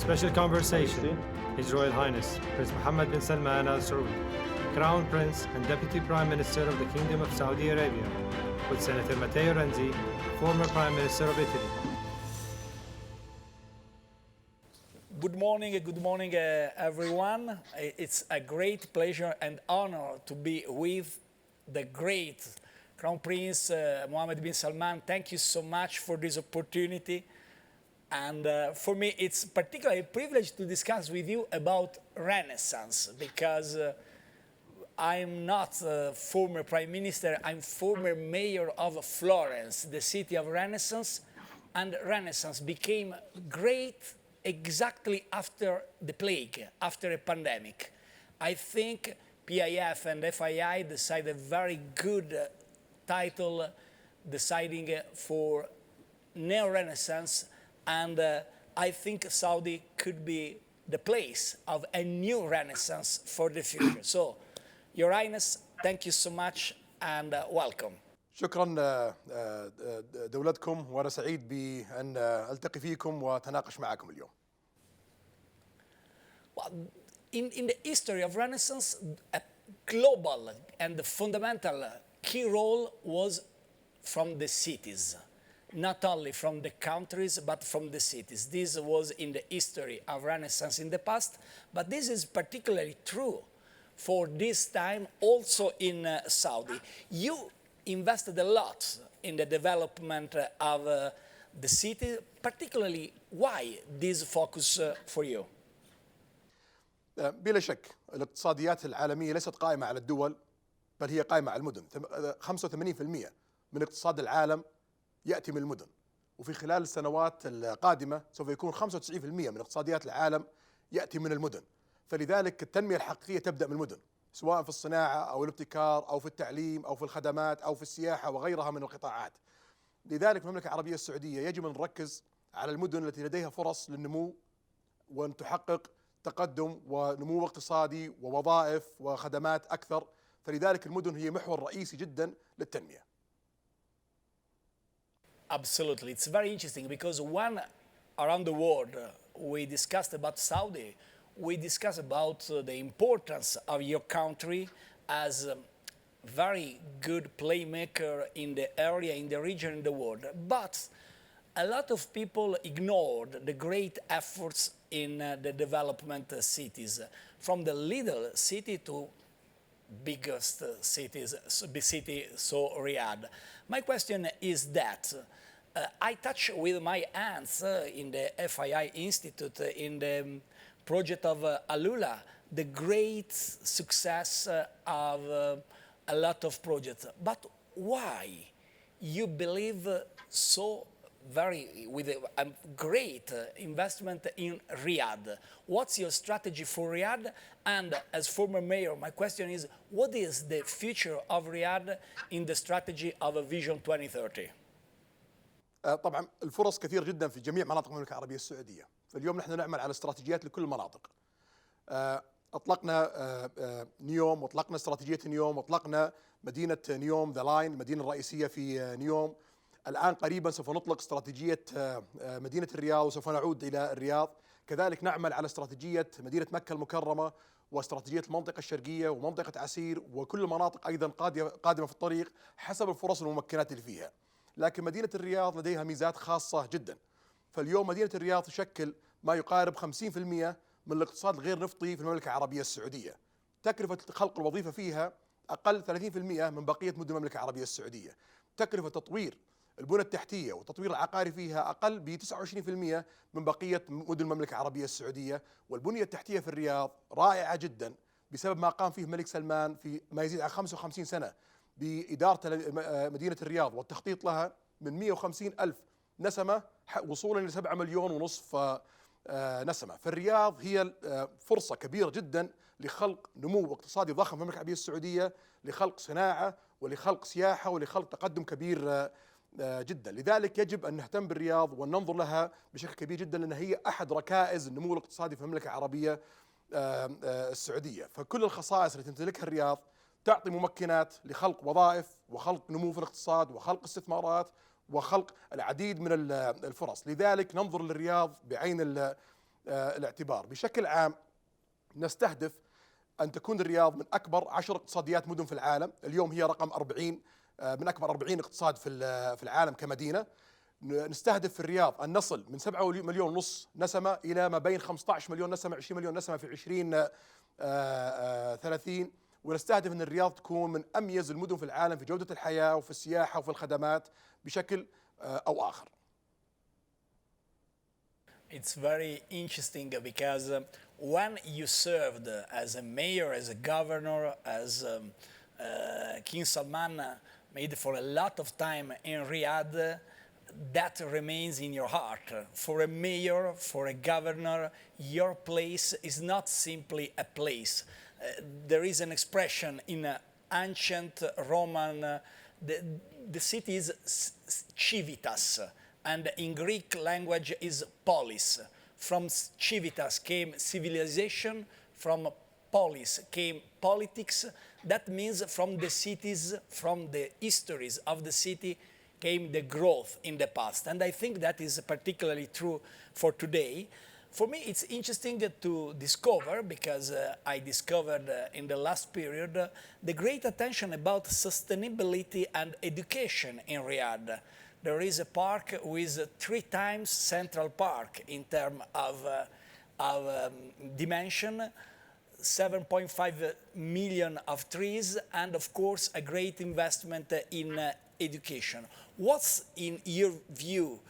Special conversation. His Royal Highness Prince Mohammad bin Salman Al Saud, Crown Prince and Deputy Prime Minister of the Kingdom of Saudi Arabia, with Senator Matteo Renzi, former Prime Minister of Italy. Good morning, everyone. It's a great pleasure and honor to be with the great Crown Prince Mohammed bin Salman. Thank you so much for this opportunity. And for me, it's particularly a privilege to discuss with you about Renaissance, because I'm not a former Prime Minister, I'm former Mayor of Florence, the city of Renaissance. And Renaissance became great exactly after the plague, after a pandemic. I think PIF and FII decided a very good title, deciding for neo-Renaissance, and I think Saudi could be the place of a new Renaissance for the future. So, Your Highness, thank you so much and welcome. شكرا دولتكم، وأنا سعيد بأن ألتقي فيكم وأتناقش معكم اليوم. Well, in the history of Renaissance, a global and fundamental key role was from the cities, not only from the countries, but from the cities. This was in the history of Renaissance in the past, but this is particularly true for this time also in Saudi. You invested a lot in the development of the city, particularly why this focus for you? بلا شك الاقتصاديات العالمية ليست قائمة على الدول، بل هي قائمة على المدن. 85% من اقتصاد العالم يأتي من المدن، وفي خلال السنوات القادمة سوف يكون 95% من اقتصاديات العالم يأتي من المدن. فلذلك التنمية الحقيقية تبدأ من المدن، سواء في الصناعة أو الابتكار أو في التعليم أو في الخدمات أو في السياحة وغيرها من القطاعات. لذلك المملكة العربية السعودية يجب أن نركز على المدن التي لديها فرص للنمو، وأن تحقق تقدم ونمو اقتصادي ووظائف وخدمات أكثر. فلذلك المدن هي محور رئيسي جدا للتنمية. Absolutely. It's very interesting because when around the world we discussed about Saudi, we discussed about the importance of your country as a very good playmaker in the area, in the region, in the world. But a lot of people ignored the great efforts in the development cities, from the little city to biggest cities, big city, so Riyadh. My question is that I touch with my hands in the FII Institute, in the project of Alula, the great success of a lot of projects. But why you believe so very with a great investment in Riyadh? What's your strategy for Riyadh? And as former mayor, my question is, what is the future of Riyadh in the strategy of a Vision 2030? طبعا الفرص كثير جدا في جميع مناطق المملكة العربية السعودية. فاليوم نحن نعمل على استراتيجيات لكل المناطق. أطلقنا نيوم، وأطلقنا استراتيجية نيوم، وأطلقنا مدينة نيوم ذا لاين، المدينة الرئيسية في نيوم. الآن قريبا سوف نطلق استراتيجية مدينة الرياض، وسوف نعود إلى الرياض. كذلك نعمل على استراتيجية مدينة مكة المكرمة، واستراتيجية المنطقة الشرقية ومنطقة عسير، وكل المناطق أيضا قادمة في الطريق حسب الفرص والممكنات اللي فيها. لكن مدينة الرياض لديها ميزات خاصة جدا. فاليوم مدينة الرياض تشكل ما يقارب 50% من الاقتصاد الغير نفطي في المملكة العربية السعودية. تكلفة خلق الوظيفة فيها أقل 30% من بقية مدن المملكة العربية السعودية. تكلفة تطوير البنى التحتية والتطوير العقاري فيها أقل ب 29% من بقية مدن المملكة العربية السعودية. والبنية التحتية في الرياض رائعة جدا بسبب ما قام فيه الملك سلمان في ما يزيد عن 55 سنة بإدارة مدينة الرياض والتخطيط لها، من 150 ألف نسمة وصولا إلى 7 مليون ونصف نسمة. فالرياض هي فرصة كبيرة جدا لخلق نمو اقتصادي ضخم في المملكة العربية السعودية، لخلق صناعة ولخلق سياحة ولخلق تقدم كبير جدا. لذلك يجب أن نهتم بالرياض وأن ننظر لها بشكل كبير جدا، لأنها هي أحد ركائز النمو الاقتصادي في المملكة العربية السعودية. فكل الخصائص التي تمتلكها الرياض تعطي ممكنات لخلق وظائف وخلق نمو في الاقتصاد وخلق استثمارات وخلق العديد من الفرص. لذلك ننظر للرياض بعين الاعتبار. بشكل عام نستهدف أن تكون الرياض من أكبر 10 اقتصاديات مدن في العالم. اليوم هي رقم 40 من أكبر 40 اقتصاد في العالم كمدينة. نستهدف في الرياض أن نصل من 7.5 مليون نسمة إلى ما بين 15 مليون نسمة 20 مليون نسمة في 2030. ونستهدف أن الرياض تكون من أميز المدن في العالم في جودة الحياة وفي السياحة وفي الخدمات بشكل أو آخر. It's very interesting because when you served as a mayor, as a governor, as King Salman made for a lot of time in Riyadh, that remains in your heart. For a mayor, for a governor, your place is not simply a place. There is an expression in ancient Roman, the city is civitas, and in Greek language is polis. From civitas came civilization, from polis came politics. That means from the cities, from the histories of the city came the growth in the past. And I think that is particularly true for today. For me, it's interesting to discover, because I discovered in the last period, the great attention about sustainability and education in Riyadh. There is a park with 3 times Central Park in terms of dimension, 7.5 million of trees, and of course a great investment in education. What's in your view,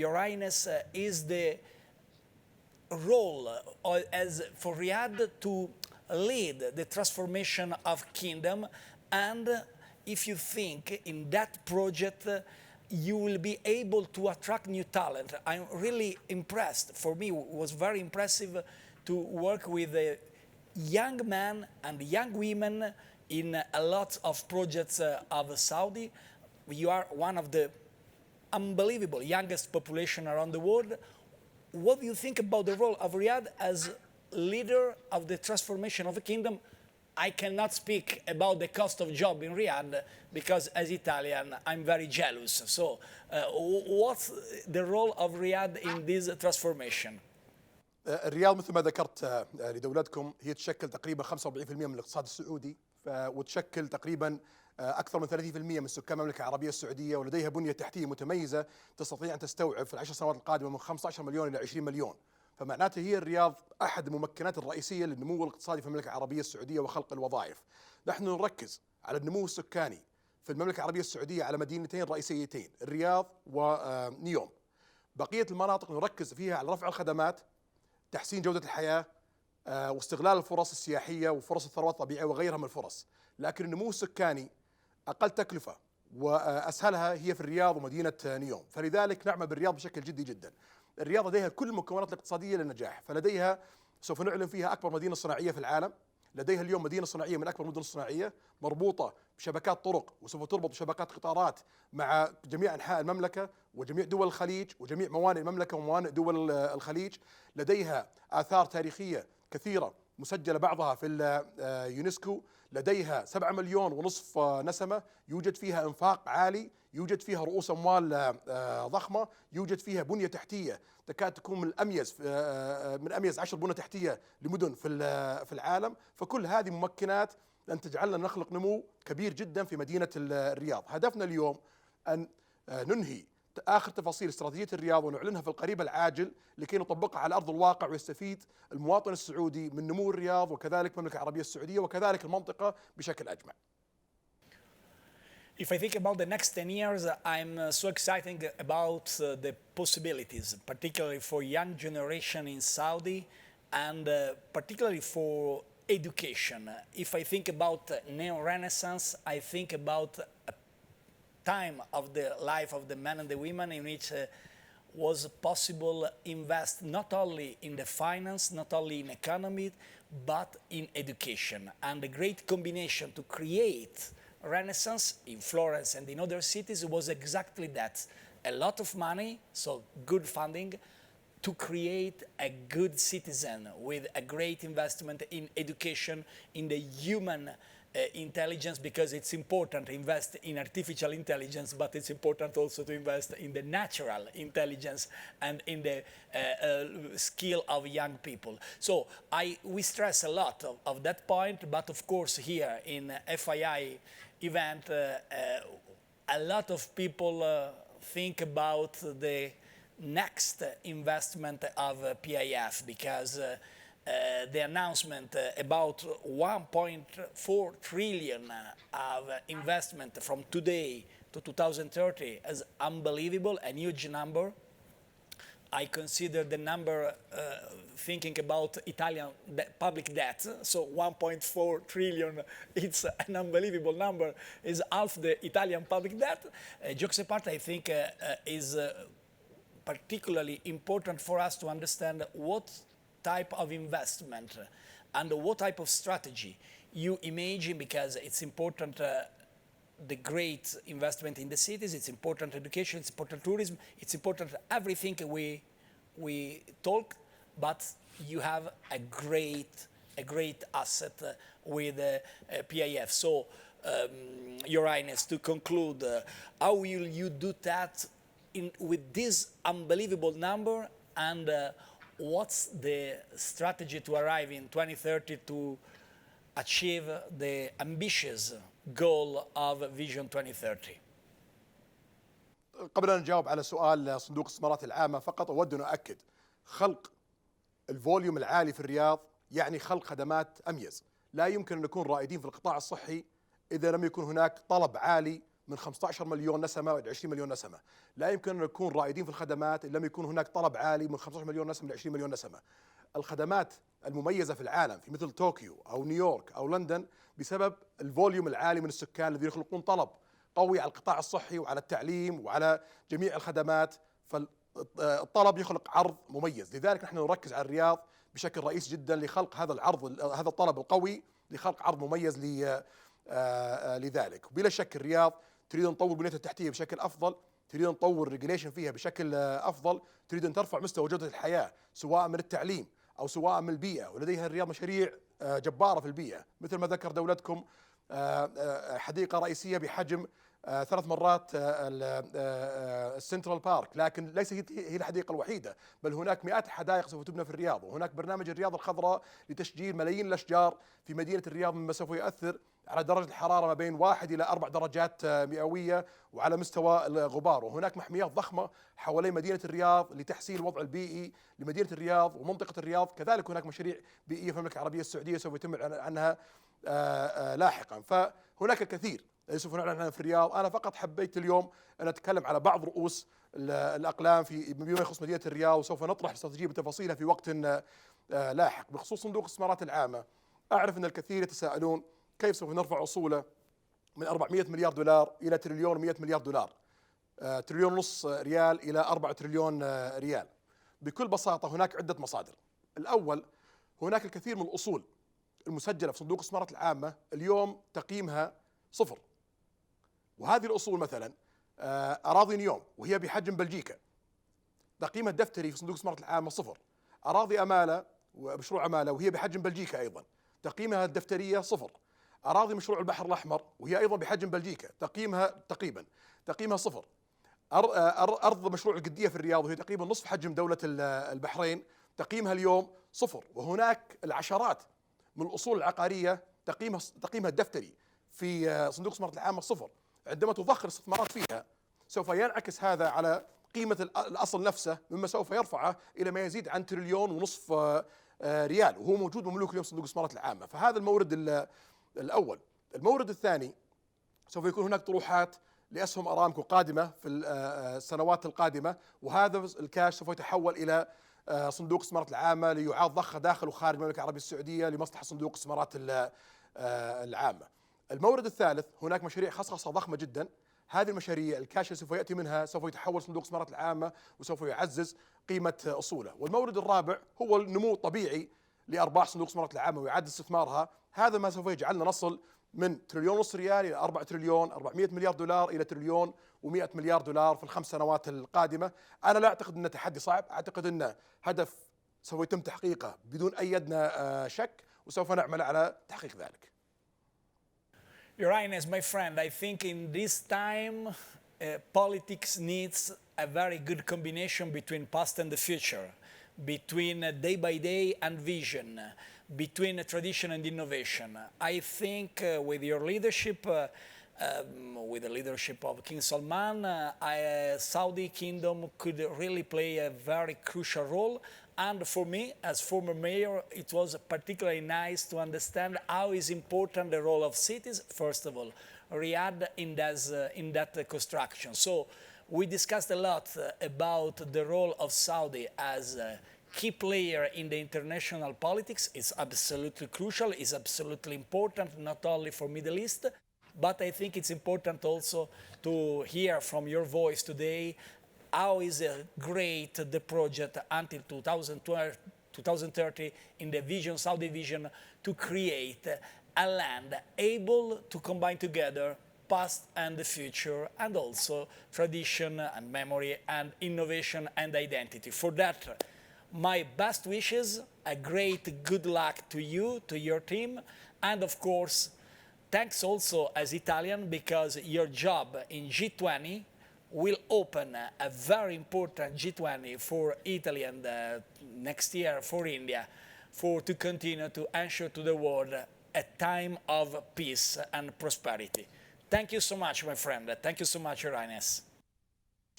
Your Highness, is the role as for Riyadh to lead the transformation of kingdom, and if you think in that project you will be able to attract new talent? I'm really impressed. For me, it was very impressive to work with young men and young women in a lot of projects of Saudi. You are one of the unbelievable youngest population around the world. What do you think about the role of Riyadh as leader of the transformation of a kingdom? I cannot speak about the cost of job in Riyadh because as Italian I'm very jealous. So what's the role of Riyadh in this transformation? الرياض مثل ما ذكرت لدولتكم هي تشكل تقريبا 45% من الاقتصاد السعودي، وتشكل تقريبا أكثر من 30% من سكان المملكة العربية السعودية، ولديها بنية تحتية متميزة تستطيع أن تستوعب في ال10 سنوات القادمة من 15 مليون إلى 20 مليون. فمعناته هي الرياض أحد الممكنات الرئيسية للنمو الاقتصادي في المملكة العربية السعودية وخلق الوظائف. نحن نركز على النمو السكاني في المملكة العربية السعودية على مدينتين رئيسيتين، الرياض ونيوم. بقية المناطق نركز فيها على رفع الخدمات، تحسين جودة الحياة، واستغلال الفرص السياحية وفرص الثروات الطبيعية وغيرها من الفرص. لكن النمو السكاني أقل تكلفة وأسهلها هي في الرياض ومدينة نيوم، فلذلك نعمل بالرياض بشكل جدي جدا. الرياض لديها كل المكونات الاقتصادية للنجاح، فلديها سوف نعلن فيها أكبر مدينة صناعية في العالم. لديها اليوم مدينة صناعية من أكبر المدن الصناعية مربوطة بشبكات طرق، وسوف تربط بشبكات قطارات مع جميع أنحاء المملكة وجميع دول الخليج وجميع موانئ المملكة وموانئ دول الخليج. لديها آثار تاريخية كثيرة مسجلة بعضها في اليونسكو. لديها 7 مليون ونصف نسمة، يوجد فيها إنفاق عالي، يوجد فيها رؤوس أموال ضخمة، يوجد فيها بنية تحتية تكاد تكون من أميز 10 بنى تحتية لمدن في العالم. فكل هذه ممكنات لن تجعلنا نخلق نمو كبير جدا في مدينة الرياض. هدفنا اليوم أن ننهي آخر تفاصيل استراتيجية الرياض ونعلنها في القريب العاجل لكي نطبقها على أرض الواقع ويستفيد المواطن السعودي من نمو الرياض وكذلك المملكة العربية السعودية وكذلك المنطقة بشكل أجمع. If I think about the next 10 years, I'm so excited about the possibilities, particularly for young generation in Saudi and particularly for education. If I think about neo-Renaissance, I think about a time of the life of the men and the women in which was possible invest not only in the finance, not only in economy, but in education. And the great combination to create Renaissance in Florence and in other cities was exactly that. A lot of money, so good funding, to create a good citizen with a great investment in education, in the human intelligence, because it's important to invest in artificial intelligence, but it's important also to invest in the natural intelligence and in the skill of young people. So we stress a lot of that point, but of course here in FII event, a lot of people think about the next investment of PIF, because the announcement about 1.4 trillion of investment from today to 2030 is unbelievable, a huge number. I consider the number thinking about Italian public debt, so 1.4 trillion, it's an unbelievable number, is half the Italian public debt. Jokes apart, I think is particularly important for us to understand what type of investment and what type of strategy you imagine, because it's important the great investment in the cities, it's important education, it's important tourism, it's important everything we talk, but you have a great asset with PIF. So, Your Highness, to conclude, how will you do that with this unbelievable number, and what's the strategy to arrive in 2030 to achieve the ambitious goal of Vision 2030? قبل أن نجاوب على سؤال صندوق الاستثمارات العامة، فقط أود أن أؤكد خلق الفوليوم العالي في الرياض يعني خلق خدمات أميز. لا يمكن أن نكون رائدين في القطاع الصحي إذا لم يكن هناك طلب عالي من 15 مليون نسمة و 20 مليون نسمة. لا يمكن أن نكون رائدين في الخدمات إذا لم يكن هناك طلب عالي من 15 مليون نسمة ل 20 مليون نسمة. الخدمات المميزة في العالم في مثل طوكيو أو نيويورك أو لندن بسبب الفوليوم العالي من السكان الذين يخلقون طلب قوي على القطاع الصحي وعلى التعليم وعلى جميع الخدمات، فالطلب يخلق عرض مميز. لذلك نحن نركز على الرياض بشكل رئيسي جدا لخلق هذا العرض، هذا الطلب القوي، لخلق عرض مميز لذلك. بلا شك الرياض تريد أن تطور بنيتها التحتية بشكل أفضل، تريد أن تطور الريجوليشن فيها بشكل أفضل، تريد أن ترفع مستوى جودة الحياة سواء من التعليم أو سواء من البيئة، ولديها الرياض مشاريع جبارة في البيئة، مثل ما ذكر دولتكم حديقة رئيسية بحجم 3 مرات السنترال بارك، لكن ليس هي الحديقة الوحيدة، بل هناك مئات الحدائق سوف تبنى في الرياض، وهناك برنامج الرياض الخضراء لتشجير ملايين الأشجار في مدينة الرياض، مما سوف يؤثر على درجة الحرارة ما بين 1 إلى 4 درجات مئوية وعلى مستوى الغبار. وهناك محميات ضخمة حوالين مدينة الرياض لتحسين الوضع البيئي لمدينة الرياض ومنطقة الرياض. كذلك هناك مشاريع بيئية في المملكة العربية السعودية سوف يتم عنها لاحقا. فهناك الكثير سوف نعلن عنها في الرياض. أنا فقط حبيت اليوم أن أتكلم على بعض رؤوس الأقلام بما يخص مدينة الرياض، وسوف نطرح الاستراتيجية بتفاصيلها في وقت لاحق. بخصوص صندوق الاستثمارات العامة، أعرف أن الكثير يتساءلون كيف سوف نرفع أصوله من 400 مليار دولار إلى تريليون 100 مليار دولار، تريليون ونص ريال إلى 4 تريليون ريال. بكل بساطة هناك عدة مصادر. الأول، هناك الكثير من الأصول المسجلة في صندوق الاستثمارات العامة اليوم تقييمها صفر، وهذه الأصول مثلا أراضي نيوم وهي بحجم بلجيكا تقييمها الدفتري في صندوق الاستثمارات العامة صفر. أراضي أمالة ومشروع أمالة وهي بحجم بلجيكا أيضا تقييمها الدفترية صفر. أراضي مشروع البحر الأحمر وهي أيضا بحجم بلجيكا تقييمها صفر. أرض مشروع القدية في الرياض وهي تقريبا نصف حجم دولة البحرين تقييمها اليوم صفر. وهناك العشرات من الأصول العقارية تقييمها الدفتري في صندوق الاستثمارات العامة صفر. عندما تضخ الاستثمارات فيها سوف ينعكس هذا على قيمة الأصل نفسه، مما سوف يرفعه إلى ما يزيد عن تريليون ونصف ريال، وهو موجود ومملوك اليوم صندوق الاستثمارات العامة. فهذا المورد الأول. المورد الثاني، سوف يكون هناك طروحات لأسهم أرامكو قادمة في السنوات القادمة، وهذا الكاش سوف يتحول إلى صندوق الاستثمارات العامة ليعاد ضخه داخل وخارج المملكة العربية السعودية لمصلحة صندوق الاستثمارات العامة. المورد الثالث، هناك مشاريع خصخصة ضخمة جدا. هذه المشاريع الكاش اللي سوف يأتي منها سوف يتحول صندوق الاستثمارات العامة وسوف يعزز قيمة أصوله. والمورد الرابع هو النمو الطبيعي لأرباح صندوق الاستثمارات العامة وإعادة استثمارها. هذا ما سوف يجعلنا نصل من تريليون ونص ريال إلى 4 تريليون 400 مليار دولار إلى تريليون و100 مليار دولار في ال5 سنوات القادمة. أنا لا أعتقد أنه تحدي صعب، أعتقد أنه هدف سوف يتم تحقيقه بدون أي أدنى شك، وسوف نعمل على تحقيق ذلك. Your Highness, my friend, I think in this time, politics needs a very good combination between past and the future, between day by day and vision, between tradition and innovation. I think with your leadership, with the leadership of King Salman, Saudi Kingdom could really play a very crucial role. And for me, as former mayor, it was particularly nice to understand how is important the role of cities, first of all, Riyadh in that construction. So we discussed a lot about the role of Saudi as a key player in the international politics. It's absolutely crucial, it's absolutely important, not only for Middle East, but I think it's important also to hear from your voice today how is great the project until 2030 in the vision, Saudi vision, to create a land able to combine together past and the future, and also tradition and memory and innovation and identity. For that, my best wishes, a great good luck to you, to your team, and of course, thanks also as Italian, because your job in G20 will open a very important G20 for Italy and next year for India, to continue to ensure to the world a time of peace and prosperity. Thank you so much, my friend. Thank you so much, Your Highness.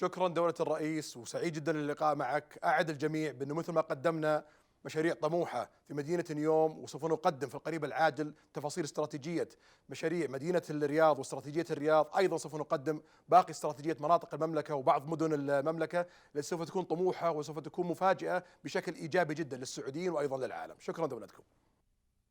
شكرا دولة الرئيس، وسعيد جدا للقاء معك. أعد الجميع بأنه مثل ما قدمنا مشاريع طموحة في مدينة نيوم، وسوف نقدم في القريب العاجل تفاصيل استراتيجية مشاريع مدينة الرياض واستراتيجية الرياض. أيضا سوف نقدم باقي استراتيجية مناطق المملكة وبعض مدن المملكة التي سوف تكون طموحة وسوف تكون مفاجئة بشكل إيجابي جدا للسعوديين وأيضا للعالم. شكرا دولتكم.